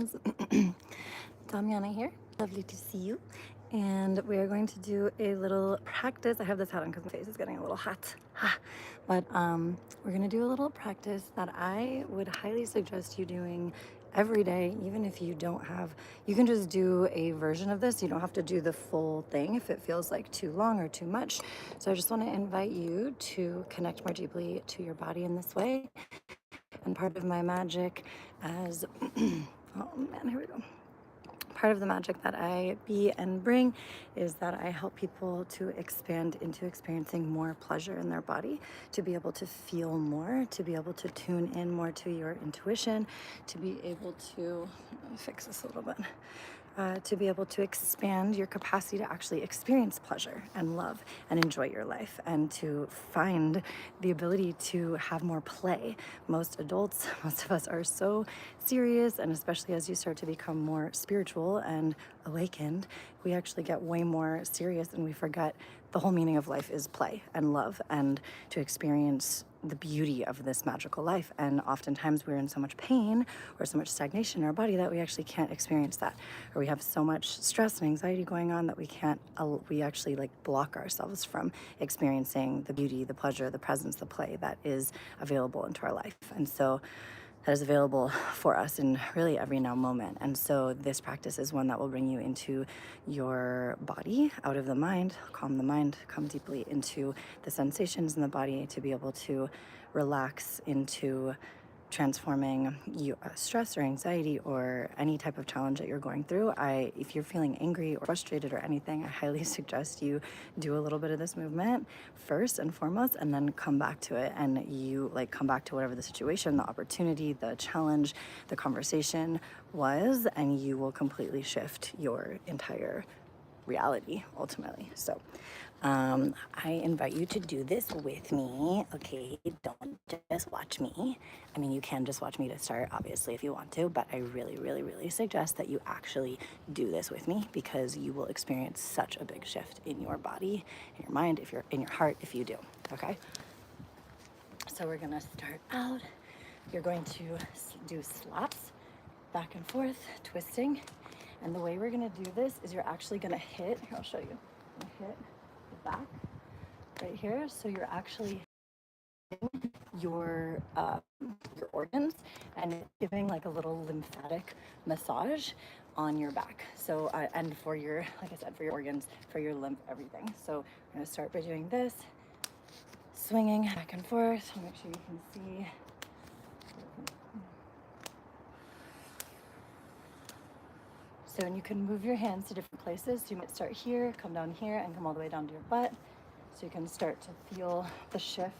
friends. Damiana here. Lovely to see you. And we are going to do a little practice. I have this hat on because my face is getting a little hot. But we're going to do a little practice that I would highly suggest you doing every day, even if you don't have, you can just do a version of this. You don't have to do the full thing if it feels like too long or too much. So I just want to invite you to connect more deeply to your body in this way. And part of my magic as, oh man, here we go. Part of the magic that I be and bring is that I help people to expand into experiencing more pleasure in their body, to be able to feel more, to be able to tune in more to your intuition, to be able to, let me fix this a little bit, to be able to expand your capacity to actually experience pleasure and love and enjoy your life, and to find the ability to have more play. Most adults, most of us are so serious, and especially as you start to become more spiritual and awakened, we actually get way more serious and we forget the whole meaning of life is play and love, and to experience the beauty of this magical life. And oftentimes we're in so much pain or so much stagnation in our body that we actually can't experience that, or we have so much stress and anxiety going on that we actually like block ourselves from experiencing the beauty, the pleasure, the presence, the play that is available into our life. And so that is available for us in really every now moment. And so this practice is one that will bring you into your body, out of the mind, come deeply into the sensations in the body, to be able to relax into transforming stress or anxiety or any type of challenge that you're going through. If you're feeling angry or frustrated or anything, I highly suggest you do a little bit of this movement first and foremost, and then come back to it. And you come back to whatever the situation, the opportunity, the challenge, the conversation was, and you will completely shift your entire reality ultimately. So I invite you to do this with me. Okay, don't just watch me. I mean, you can just watch me to start, obviously, if you want to, but I really, really, really suggest that you actually do this with me, because you will experience such a big shift in your body, in your mind, if you're in your heart, if you do. Okay, so we're gonna start out. You're going to do slaps back and forth, twisting. And the way we're gonna do this is you're actually gonna hit, here, I'll show you. Hit the back right here. So you're actually hitting your organs and giving like a little lymphatic massage on your back. So, and for your, like I said, for your organs, for your lymph, everything. So I'm gonna start by doing this, swinging back and forth. I'll make sure you can see. So, and you can move your hands to different places. So you might start here, come down here, and come all the way down to your butt. So you can start to feel the shift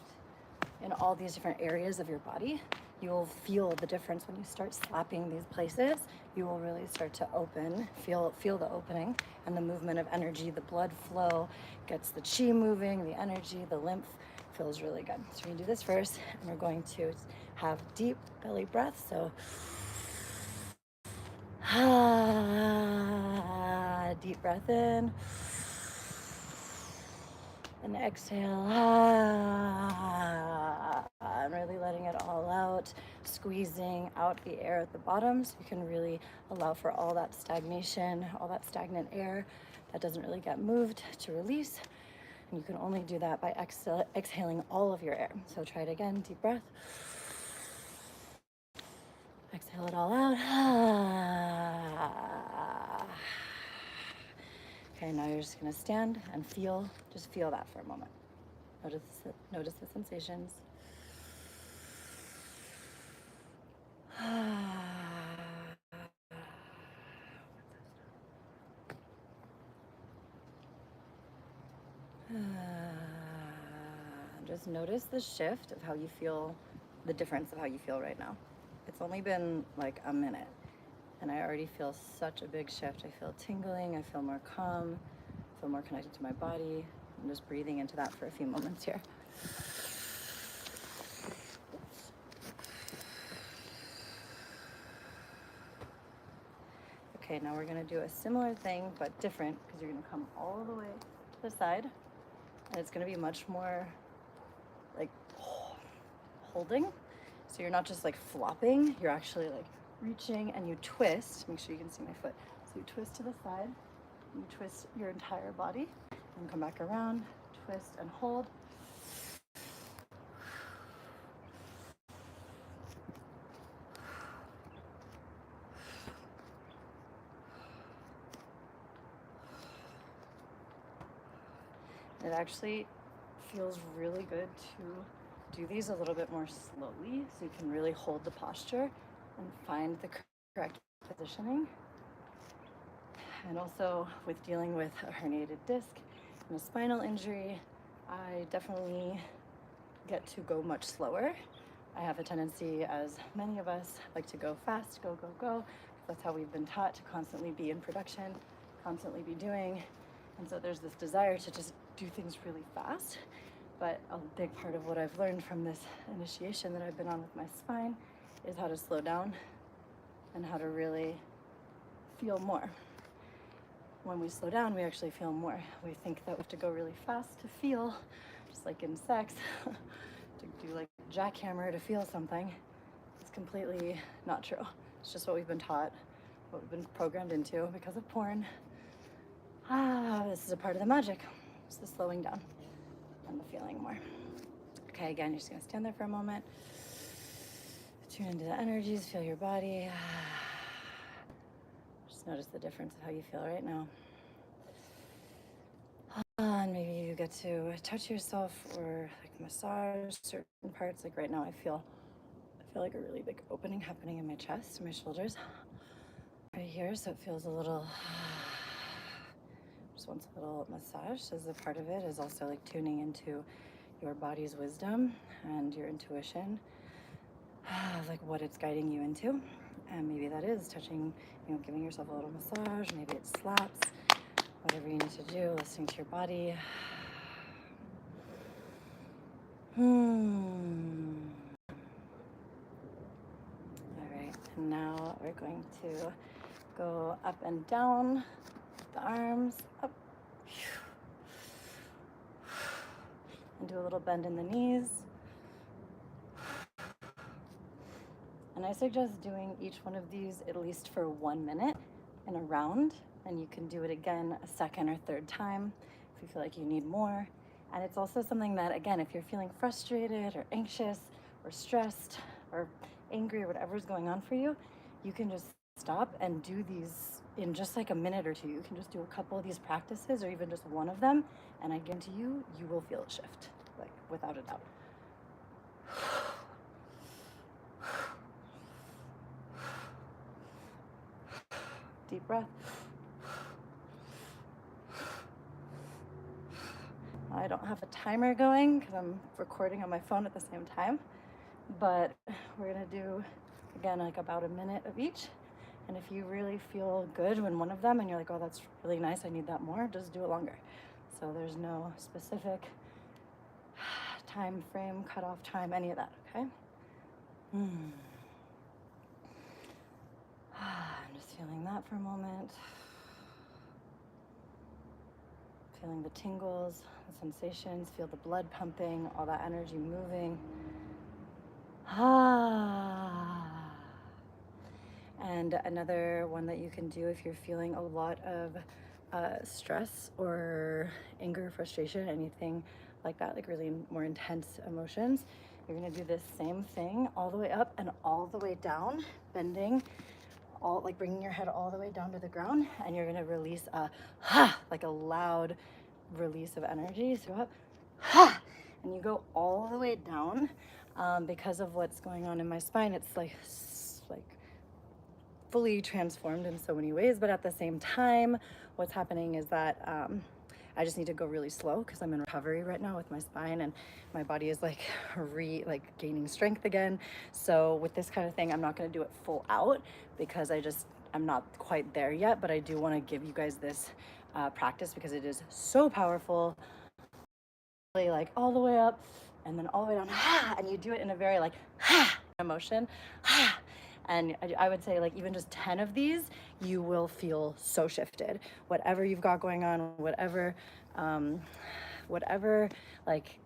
in all these different areas of your body. You'll feel the difference when you start slapping these places. You will really start to open, feel the opening and the movement of energy. The blood flow gets the chi moving, the energy, the lymph feels really good. So we're gonna do this first, and we're going to have deep belly breath. So deep breath in and exhale. I'm really letting it all out, squeezing out the air at the bottom, so you can really allow for all that stagnation, all that stagnant air that doesn't really get moved, to release. And you can only do that by exhaling all of your air. So try it again. Deep breath. Exhale it all out. Okay, now you're just gonna stand and just feel that for a moment. Notice the sensations. Just notice the shift of how you feel, the difference of how you feel right now. It's only been like a minute, and I already feel such a big shift. I feel tingling, I feel more calm, I feel more connected to my body. I'm just breathing into that for a few moments here. Okay, now we're gonna do a similar thing, but different, because you're gonna come all the way to the side, and it's gonna be much more like holding. So you're not just like flopping, you're actually like reaching and you twist. Make sure you can see my foot. So you twist to the side, you twist your entire body, and come back around, twist and hold. It actually feels really good to do these a little bit more slowly so you can really hold the posture and find the correct positioning. And also with dealing with a herniated disc and a spinal injury, I definitely get to go much slower. I have a tendency, as many of us, like to go fast, go, go, go. That's how we've been taught to constantly be in production, constantly be doing. And so there's this desire to just do things really fast. But a big part of what I've learned from this initiation that I've been on with my spine is how to slow down and how to really feel more. When we slow down, we actually feel more. We think that we have to go really fast to feel, just like in sex, to do like a jackhammer to feel something. It's completely not true. It's just what we've been taught, what we've been programmed into because of porn. This is a part of the magic. It's the slowing down and the feeling more. Okay, again, you're just gonna stand there for a moment. Tune into the energies, feel your body. Just notice the difference of how you feel right now. And maybe you get to touch yourself or like massage certain parts. Like right now I feel like a really big opening happening in my chest, my shoulders, right here. So it feels a little, just wants a little massage. As a part of it is also like tuning into your body's wisdom and your intuition, like what it's guiding you into. And maybe that is touching, giving yourself a little massage. Maybe it slaps, whatever you need to do, listening to your body. All right, and now we're going to go up and down, the arms up, and do a little bend in the knees. And I suggest doing each one of these at least for 1 minute in a round, and you can do it again a second or third time if you feel like you need more. And it's also something that, again, if you're feeling frustrated or anxious or stressed or angry or whatever's going on for you, you can just stop and do these in just like a minute or two. You can just do a couple of these practices or even just one of them, and I guarantee you, you will feel a shift, like without a doubt. Deep breath. I don't have a timer going because I'm recording on my phone at the same time, but we're gonna do, again, like about a minute of each. And if you really feel good when one of them and you're like, oh, that's really nice, I need that more, just do it longer. So there's no specific time frame, cutoff time, any of that, okay? I'm just feeling that for a moment. Feeling the tingles, the sensations, feel the blood pumping, all that energy moving. And another one that you can do if you're feeling a lot of stress or anger, frustration, anything like that, like really more intense emotions, you're gonna do this same thing all the way up and all the way down, bending, all like bringing your head all the way down to the ground, and you're gonna release a like a loud release of energy. So up, and you go all the way down. Because of what's going on in my spine, it's like fully transformed in so many ways, but at the same time, what's happening is that I just need to go really slow because I'm in recovery right now with my spine, and my body is like gaining strength again. So with this kind of thing, I'm not going to do it full out because I'm not quite there yet, but I do want to give you guys this practice because it is so powerful. Like all the way up and then all the way down, and you do it in a very like emotion, and I would say like even just 10 of these, you will feel so shifted. Whatever you've got going on, whatever like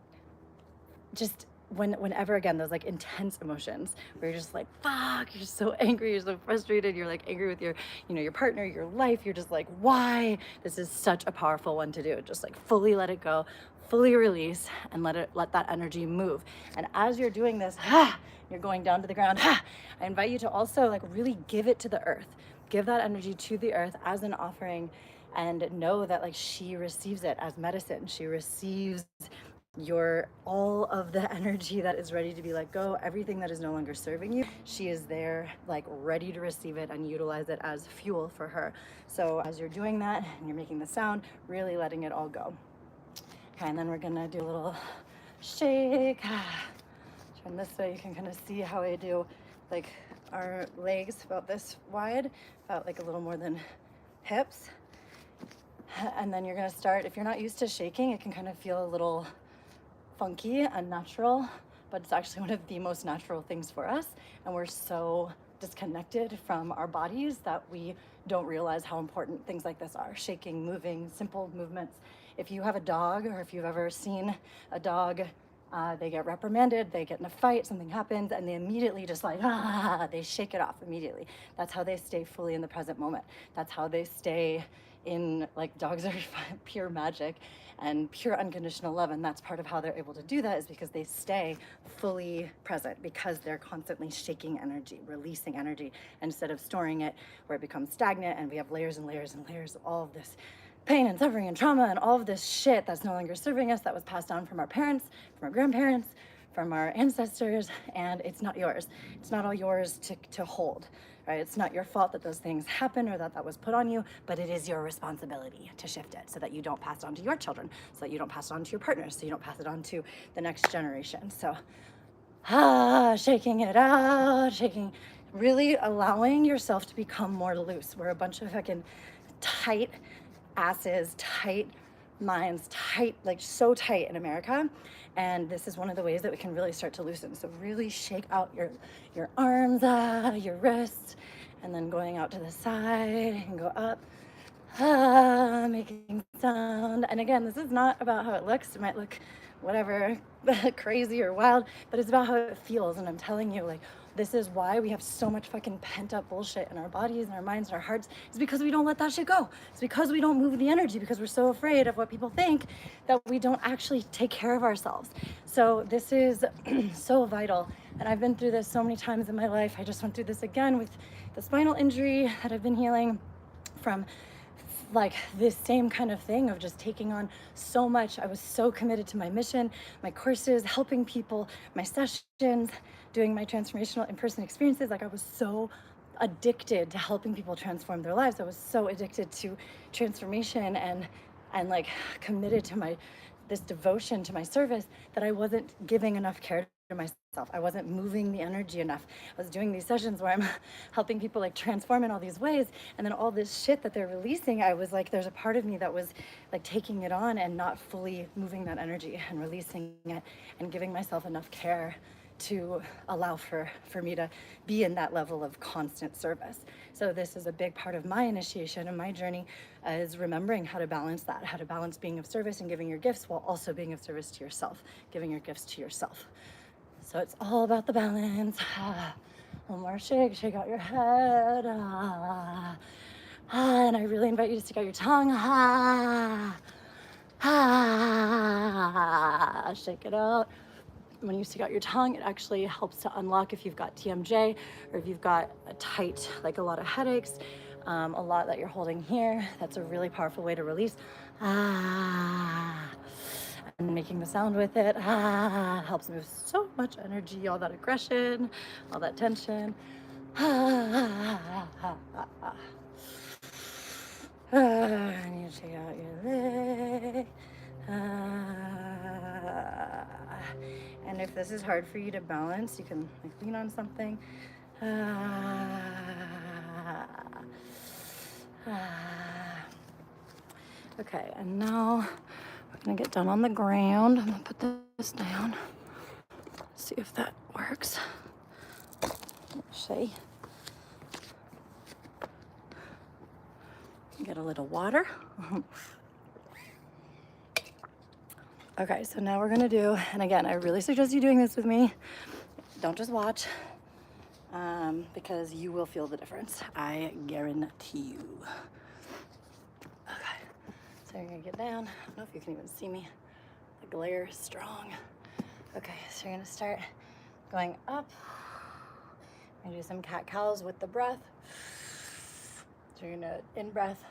just whenever, again, those like intense emotions where you're just like, fuck, you're so angry, you're so frustrated, you're like angry with your, you know, your partner, your life, you're just like, why? This is such a powerful one to do. Just like fully let it go, fully release, and let that energy move. And as you're doing this, you're going down to the ground, I invite you to also like really give it to the earth. Give that energy to the earth as an offering, and know that like she receives it as medicine. She receives your all of the energy that is ready to be let go, everything that is no longer serving you. She is there like ready to receive it and utilize it as fuel for her. So as you're doing that and you're making the sound, really letting it all go. Okay, and then we're gonna do a little shake. Turn this way, you can kind of see how I do like our legs about this wide, about like a little more than hips. And then you're gonna start, if you're not used to shaking, it can kind of feel a little funky, unnatural, but it's actually one of the most natural things for us. And we're so disconnected from our bodies that we don't realize how important things like this are. Shaking, moving, simple movements. If you have a dog, or if you've ever seen a dog, they get reprimanded, they get in a fight, something happens, and they immediately just like, they shake it off immediately. That's how they stay fully in the present moment. That's how they stay in, like, dogs are pure magic and pure unconditional love, and that's part of how they're able to do that, is because they stay fully present, because they're constantly shaking energy, releasing energy, instead of storing it where it becomes stagnant, and we have layers and layers and layers of all of this pain and suffering and trauma and all of this shit that's no longer serving us, that was passed down from our parents, from our grandparents, from our ancestors, and it's not yours. It's not all yours to hold, right? It's not your fault that those things happen or that was put on you, but it is your responsibility to shift it so that you don't pass it on to your children, so that you don't pass it on to your partners, so you don't pass it on to the next generation. So, shaking it out, shaking, really allowing yourself to become more loose. We're a bunch of fucking tight asses, tight minds, tight, like so tight in America. And this is one of the ways that we can really start to loosen. So really shake out your arms, your wrists, and then going out to the side and go up, making sound. And again, this is not about how it looks. It might look whatever, crazy or wild, but it's about how it feels. And I'm telling you, like, this is why we have so much fucking pent up bullshit in our bodies and our minds and our hearts. It's because we don't let that shit go. It's because we don't move the energy, because we're so afraid of what people think that we don't actually take care of ourselves. So this is so vital. And I've been through this so many times in my life. I just went through this again with the spinal injury that I've been healing from, like this same kind of thing of just taking on so much. I was so committed to my mission, my courses, helping people, my sessions, doing my transformational in-person experiences. Like I was so addicted to helping people transform their lives. I was so addicted to transformation and like committed to this devotion to my service that I wasn't giving enough care to myself. I wasn't moving the energy enough. I was doing these sessions where I'm helping people like transform in all these ways, and then all this shit that they're releasing, I was like, there's a part of me that was like taking it on and not fully moving that energy and releasing it and giving myself enough care to allow for me to be in that level of constant service. So this is a big part of my initiation and my journey, is remembering how to balance that, how to balance being of service and giving your gifts while also being of service to yourself, giving your gifts to yourself. So it's all about the balance. One more shake, shake out your head. And I really invite you to stick out your tongue. Shake it out. When you stick out your tongue, it actually helps to unlock if you've got TMJ or if you've got a tight, like a lot of headaches, a lot that you're holding here. That's a really powerful way to release. And making the sound with it helps move so much energy, all that aggression, all that tension. And you shake out your leg. And if this is hard for you to balance, you can like lean on something. Okay, and now we're gonna get down on the ground. I'm gonna put this down. See if that works. Let's see. Get a little water. Okay, so now we're gonna do, and again, I really suggest you doing this with me. Don't just watch, because you will feel the difference. I guarantee you. Okay, so you're gonna get down. I don't know if you can even see me. The glare is strong. Okay, so you're gonna start going up. You're gonna do some cat-cows with the breath. So you're gonna in-breath,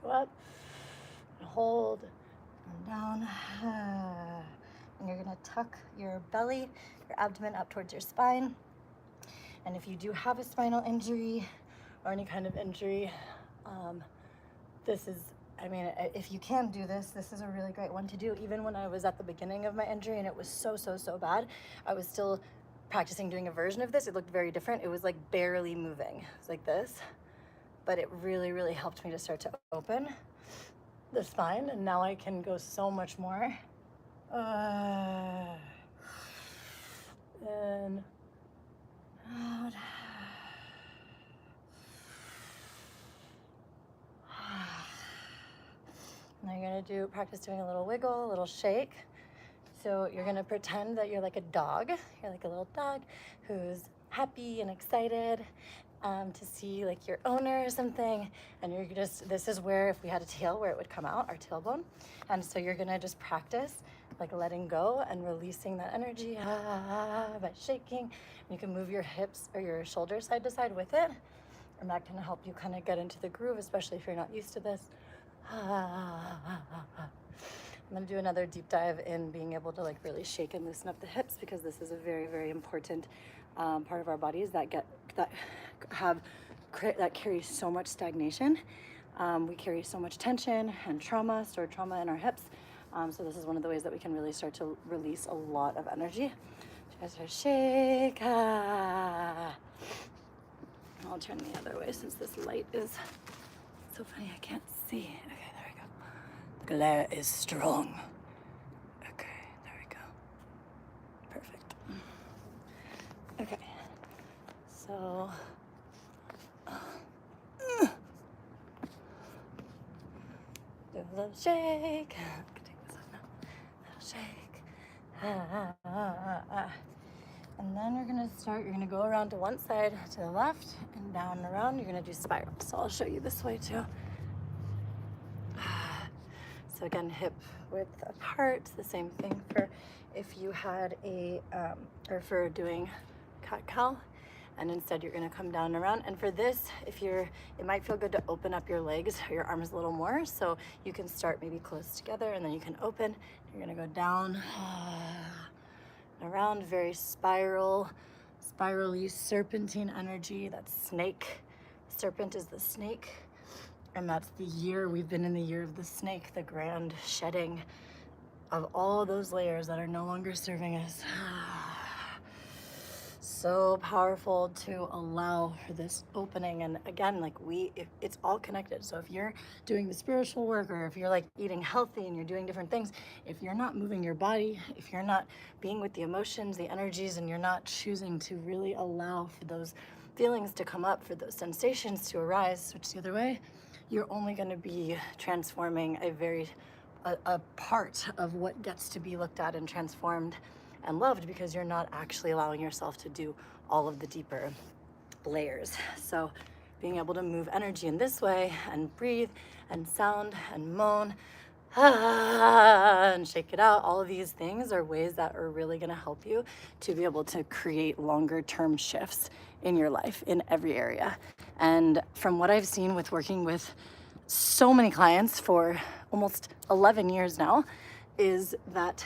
go up, and hold, and down. And you're gonna tuck your belly, your abdomen up towards your spine. And if you do have a spinal injury or any kind of injury, this is, I mean, if you can do this, this is a really great one to do. Even when I was at the beginning of my injury and it was so bad, I was still practicing doing a version of this. It looked very different. It was like barely moving. It's like this, but it really helped me to start to open the spine. And now I can go so much more. And out. Now you're gonna practice doing a little wiggle, a little shake. So you're gonna pretend that you're like a dog. You're like a little dog who's happy and excited to see like your owner or something. And you're this is where, if we had a tail, where it would come out, our tailbone. And so you're gonna just practice like letting go and releasing that energy by shaking. You can move your hips or your shoulders side to side with it. And that can help you kind of get into the groove, especially if you're not used to this. I'm gonna do another deep dive in being able to like really shake and loosen up the hips, because this is a very important part of our bodies that carry so much stagnation. We carry so much tension and stored trauma in our hips. So this is one of the ways that we can really start to release a lot of energy. Just shake. I'll turn the other way since this light is so funny. I can't see. Okay, there we go. The glare is strong. Okay, there we go. Perfect. Okay, so do a little shake. I can take this off now. Little shake. And then you're gonna go around to one side, to the left, and down and around. You're gonna do spirals. So I'll show you this way too. So again, hip width apart. The same thing for if you had or for doing cat-cow. And instead you're gonna come down and around. And for this, it might feel good to open up your legs, your arms a little more. So you can start maybe close together and then you can open. You're gonna go down, around, very spirally serpentine energy. That's snake. Serpent is the snake. And that's we've been in the year of the snake, the grand shedding of all those layers that are no longer serving us. So powerful to allow for this opening. And again, like it's all connected. So if you're doing the spiritual work, or if you're like eating healthy and you're doing different things, if you're not moving your body, if you're not being with the emotions, the energies, and you're not choosing to really allow for those feelings to come up, for those sensations to arise, switch the other way, you're only going to be transforming a part of what gets to be looked at and transformed and loved, because you're not actually allowing yourself to do all of the deeper layers. So being able to move energy in this way and breathe and sound and moan and shake it out, all of these things are ways that are really going to help you to be able to create longer term shifts in your life in every area. And from what I've seen with working with so many clients for almost 11 years now, is that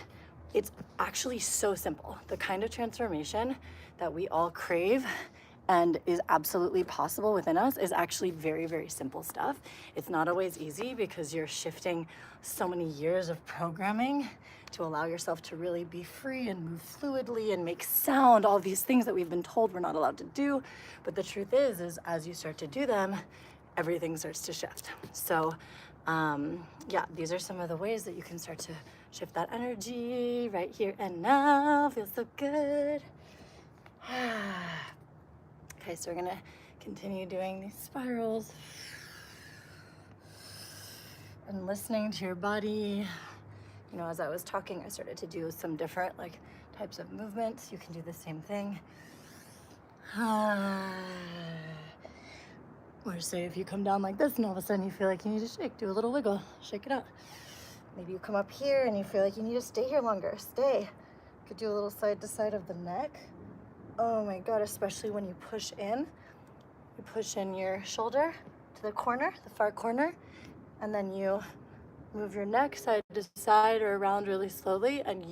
it's actually so simple. The kind of transformation that we all crave and is absolutely possible within us is actually very simple stuff. It's not always easy, because you're shifting so many years of programming to allow yourself to really be free and move fluidly and make sound, all these things that we've been told we're not allowed to do. But the truth is as you start to do them, everything starts to shift. So yeah, these are some of the ways that you can start to shift that energy right here and now. Feels so good. Okay, so we're gonna continue doing these spirals and listening to your body, you know, as I was talking, I started to do some different like types of movements. You can do the same thing. Or say if you come down like this and all of a sudden you feel like you need to shake, do a little wiggle, shake it out. Maybe you come up here and you feel like you need to stay here longer, stay. You could do a little side to side of the neck. Oh my God, especially when you push in. You push in your shoulder to the corner, the far corner, and then you move your neck side to side or around really slowly, and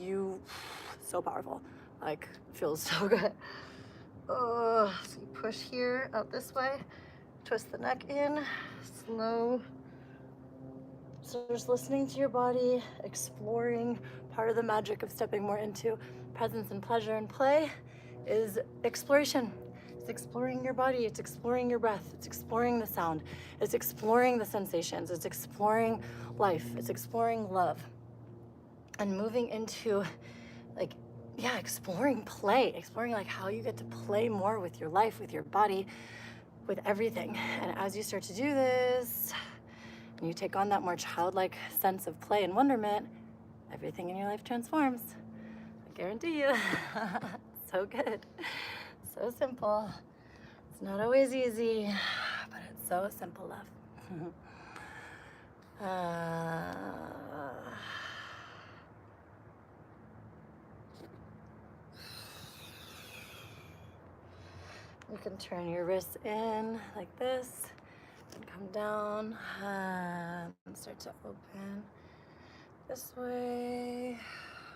so powerful, like feels so good. Oh, so you push here out this way, twist the neck in, slow. So just listening to your body, exploring. Part of the magic of stepping more into presence and pleasure and play is exploration. It's exploring your body, it's exploring your breath, it's exploring the sound, it's exploring the sensations, it's exploring life, it's exploring love. And moving into like, yeah, exploring play, exploring like how you get to play more with your life, with your body, with everything. And as you start to do this, and you take on that more childlike sense of play and wonderment, everything in your life transforms. I guarantee you. So good. So simple. It's not always easy, but it's so simple, love. You can turn your wrists in like this and come down and start to open this way.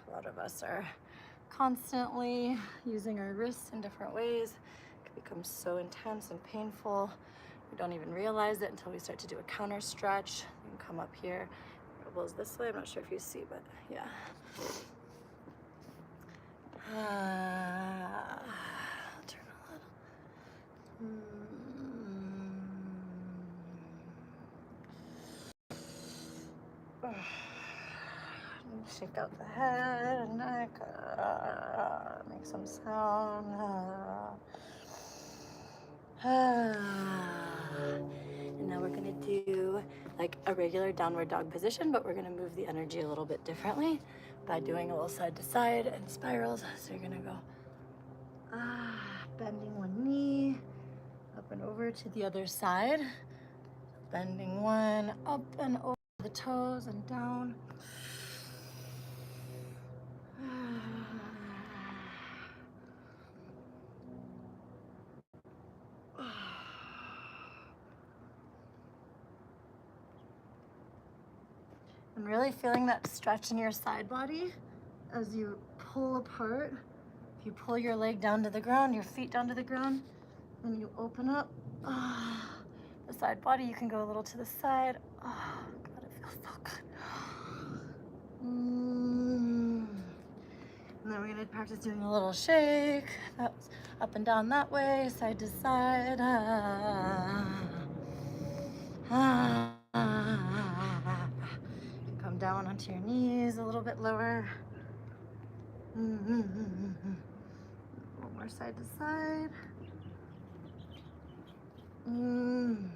A lot of us are constantly using our wrists in different ways. It can become so intense and painful. We don't even realize it until we start to do a counter stretch. You can come up here, elbows this way. I'm not sure if you see, but yeah. Turn a little. Shake out the head and neck, make some sound. And now we're gonna do like a regular downward dog position, but we're gonna move the energy a little bit differently by doing a little side to side and spirals. So you're gonna go bending one knee, up and over to the other side. Bending one, up and over the toes and down. And really feeling that stretch in your side body as you pull apart. If you pull your leg down to the ground, your feet down to the ground, and you open up the side body, you can go a little to the side. Oh, God, it feels so good. And then we're gonna practice doing a little shake. That's up and down that way, side to side. Come down onto your knees a little bit lower. A little more side to side. And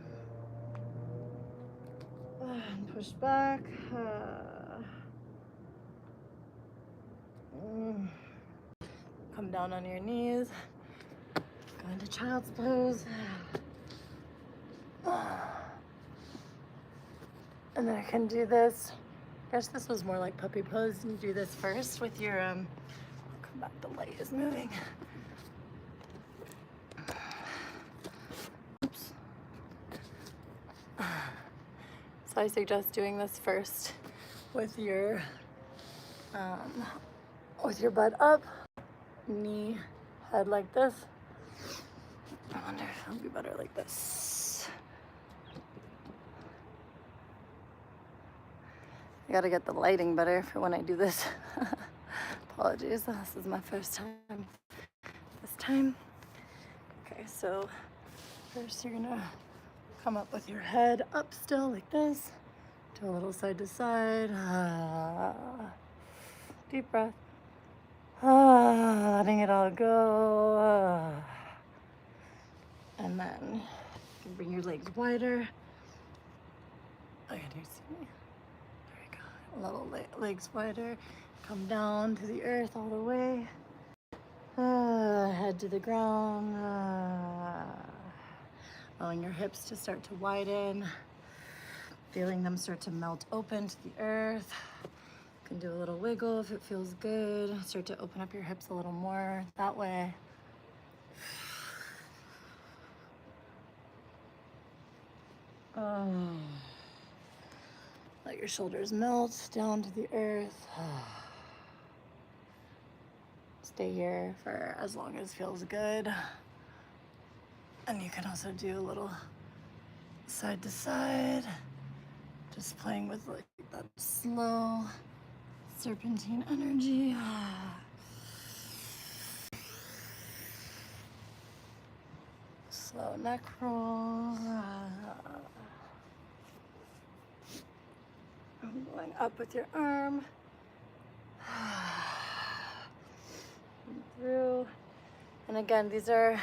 push back. Come down on your knees. Go into child's pose. And then I can do this. I guess this was more like puppy pose. You do this first with your, I'll come back, the light is moving. Oops. So I suggest doing this first with your butt up, knee, head like this. I wonder if it'll be better like this. I gotta get the lighting better for when I do this. Apologies, this is my first time this time. Okay, so first you're gonna come up with your head up still like this. Do a little side to side. Deep breath. Letting it all go. And then you can bring your legs wider. Oh, yeah, do you see me? There we go. little legs wider, come down to the earth all the way, head to the ground, allowing your hips to start to widen, feeling them start to melt open to the earth. You can do a little wiggle if it feels good. Start to open up your hips a little more that way. Let your shoulders melt down to the earth. Stay here for as long as feels good. And you can also do a little side to side, just playing with like that slow serpentine energy. Slow neck roll. Going up with your arm. Through. And again, these are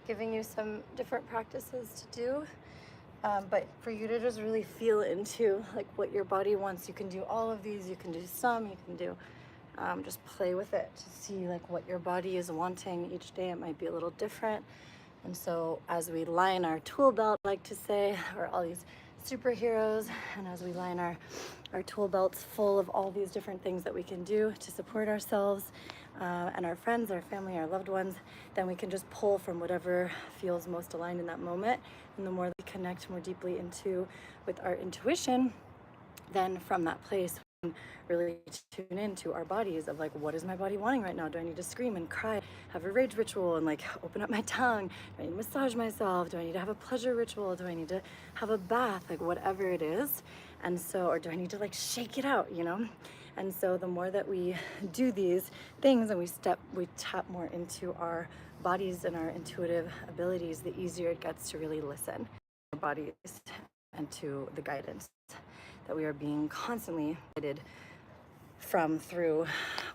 giving you some different practices to do. But for you to just really feel into like what your body wants. You can do all of these, you can do some, you can do, just play with it to see like what your body is wanting each day. It might be a little different. And so as we line our tool belt, I like to say, we're all these superheroes, and as we line our tool belts full of all these different things that we can do to support ourselves and our friends, our family, our loved ones, then we can just pull from whatever feels most aligned in that moment. And the more we connect more deeply into with our intuition, then from that place we can really tune into our bodies of like, what is my body wanting right now? Do I need to scream and cry, have a rage ritual and like open up my tongue? Do I need to massage myself? Do I need to have a pleasure ritual? Do I need to have a bath? Like whatever it is. And so, or do I need to like shake it out, you know? And so the more that we do these things and we tap more into our bodies and our intuitive abilities, the easier it gets to really listen to our bodies and to the guidance that we are being constantly guided from, through,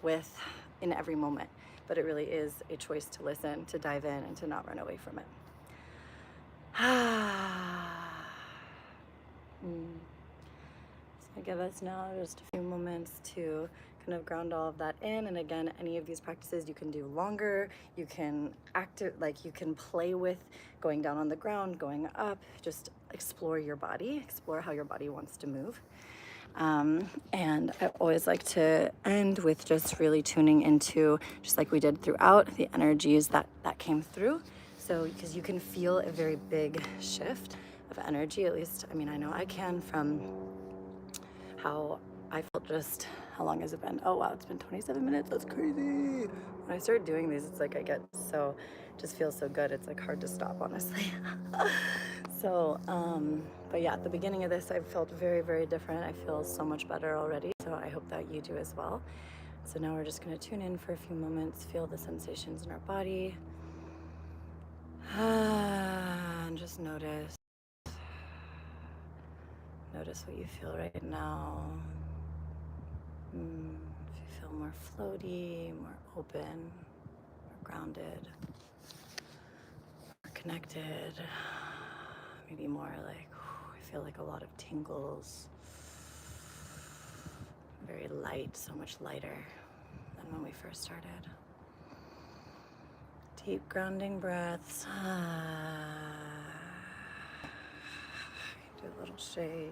with, in every moment. But it really is a choice to listen, to dive in, and to not run away from it. So give us now just a few moments to kind of ground all of that in. And again, any of these practices you can do longer. You can you can play with going down on the ground, going up. Just explore your body, explore how your body wants to move. And I always like to end with just really tuning into, just like we did throughout, the energies that came through. So, because you can feel a very big shift of energy, at least, I mean, I know I can, from how I felt just, how long has it been? Oh wow, it's been 27 minutes, that's crazy. When I started doing these, it's like I get so, just feels so good, it's like hard to stop, honestly. So, but yeah, at the beginning of this, I felt very, very different. I feel so much better already, so I hope that you do as well. So now we're just gonna tune in for a few moments, feel the sensations in our body, and just notice what you feel right now. If you feel more floaty, more open, more grounded, more connected, maybe more like, I feel like a lot of tingles, very light, so much lighter than when we first started. Deep grounding breaths. Do a little shake.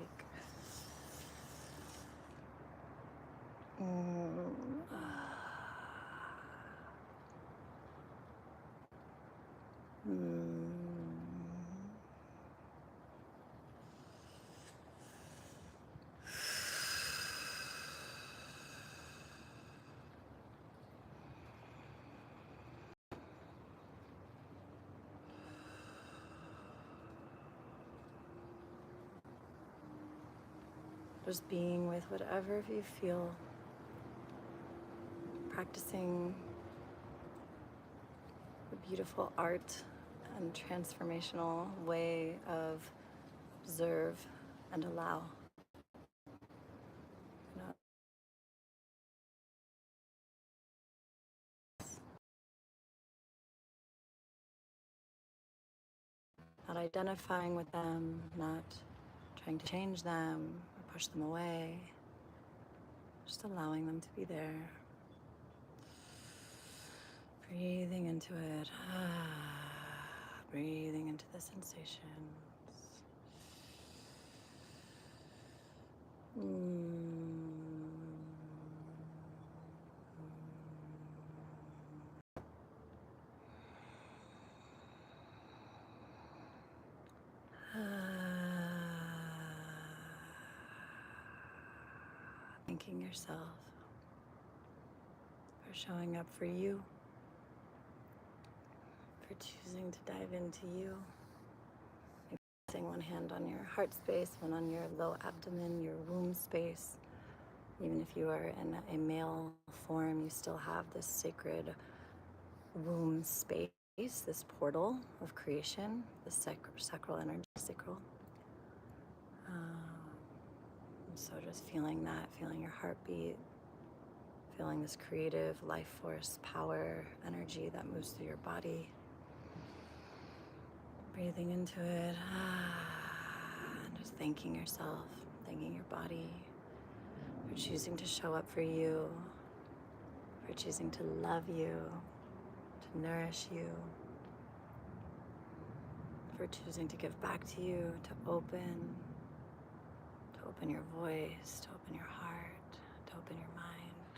Just being with whatever you feel, practicing the beautiful art and transformational way of observe and allow. Not identifying with them, not trying to change them or push them away. Just allowing them to be there. Breathing into it. Breathing into the sensations. Thanking yourself for showing up for you, for choosing to dive into you. Maybe placing one hand on your heart space, one on your low abdomen, your womb space. Even if you are in a male form, you still have this sacred womb space, this portal of creation, the sacral energy, sacral. So just feeling that, feeling your heartbeat, feeling this creative life force, power, energy that moves through your body. Breathing into it, and just thanking yourself, thanking your body for choosing to show up for you, for choosing to love you, to nourish you, for choosing to give back to you, to open your voice, to open your heart, to open your mind,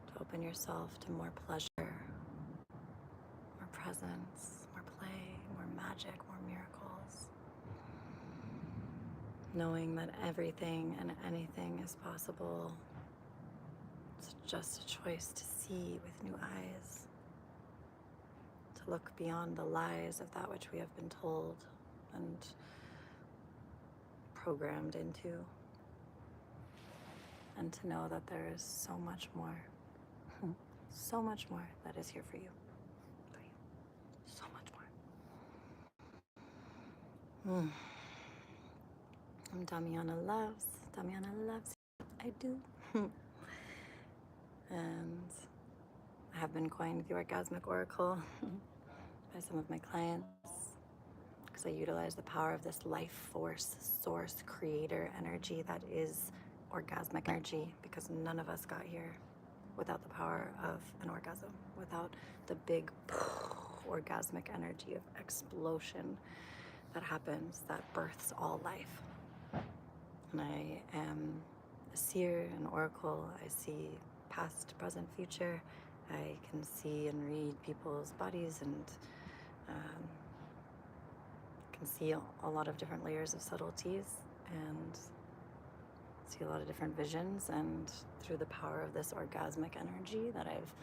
to open yourself to more pleasure, more presence, more play, more magic, more miracles. Knowing that everything and anything is possible. It's just a choice to see with new eyes, to look beyond the lies of that which we have been told and programmed into, and to know that there is so much more, so much more that is here for you, so much more. I'm Damiana Loves You. I do. And I have been coined the orgasmic oracle by some of my clients, because I utilize the power of this life force, source, creator energy that is orgasmic energy, because none of us got here without the power of an orgasm, without the big orgasmic energy of explosion that happens, that births all life. And I am a seer, an oracle. I see past, present, future. I can see and read people's bodies, and can see a lot of different layers of subtleties, and see a lot of different visions. And through the power of this orgasmic energy that I've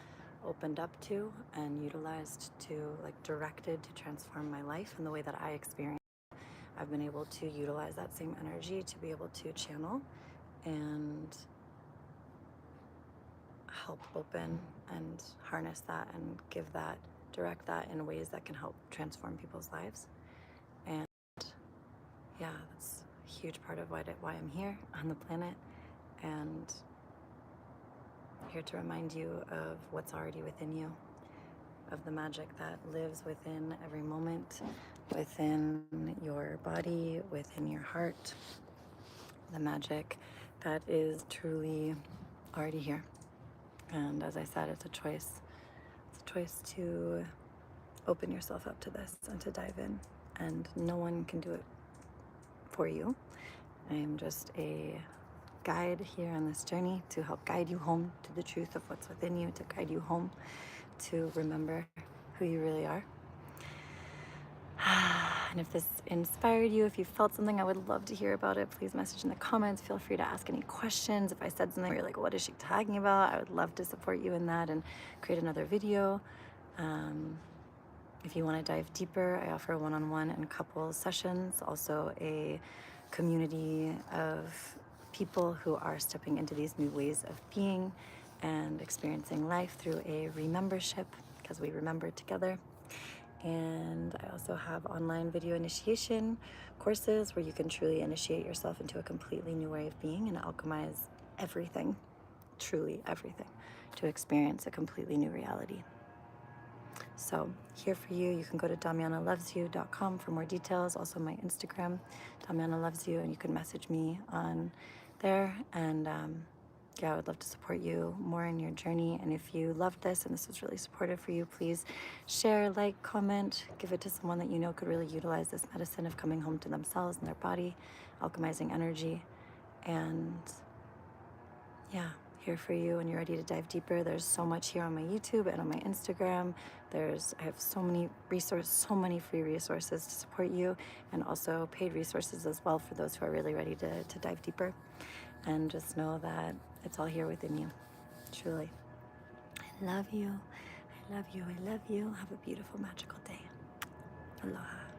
opened up to and utilized to, directed to transform my life in the way that I experience, I've been able to utilize that same energy to be able to channel and help open and harness that and give that, direct that in ways that can help transform people's lives. And yeah, that's a huge part of why I'm here on the planet, and here to remind you of what's already within you, of the magic that lives within every moment, within your body, within your heart, the magic that is truly already here. And as I said, it's a choice. It's a choice to open yourself up to this and to dive in. And no one can do it for you. I am just a guide here on this journey to help guide you home to the truth of what's within you, to guide you home to remember who you really are. And if this inspired you, if you felt something, I would love to hear about it. Please message in the comments. Feel free to ask any questions. If I said something where you're like, what is she talking about? I would love to support you in that and create another video. If you want to dive deeper, I offer one-on-one and couple sessions, also a community of people who are stepping into these new ways of being and experiencing life through a remembership, because we remember together. And I also have online video initiation courses where you can truly initiate yourself into a completely new way of being and alchemize everything, truly everything, to experience a completely new reality. So here for you. You can go to DamianaLovesYou.com for more details. Also my Instagram, Damiana Loves You, and you can message me on there. And yeah, I would love to support you more in your journey. And if you loved this and this was really supportive for you, please share, like, comment, give it to someone that you know could really utilize this medicine of coming home to themselves and their body, alchemizing energy. And yeah, here for you when you're ready to dive deeper. There's so much here on my YouTube and on my Instagram. I have so many resources, so many free resources to support you, and also paid resources as well for those who are really ready to dive deeper. And just know that it's all here within you, truly. I love you. I love you. I love you. Have a beautiful, magical day. Aloha.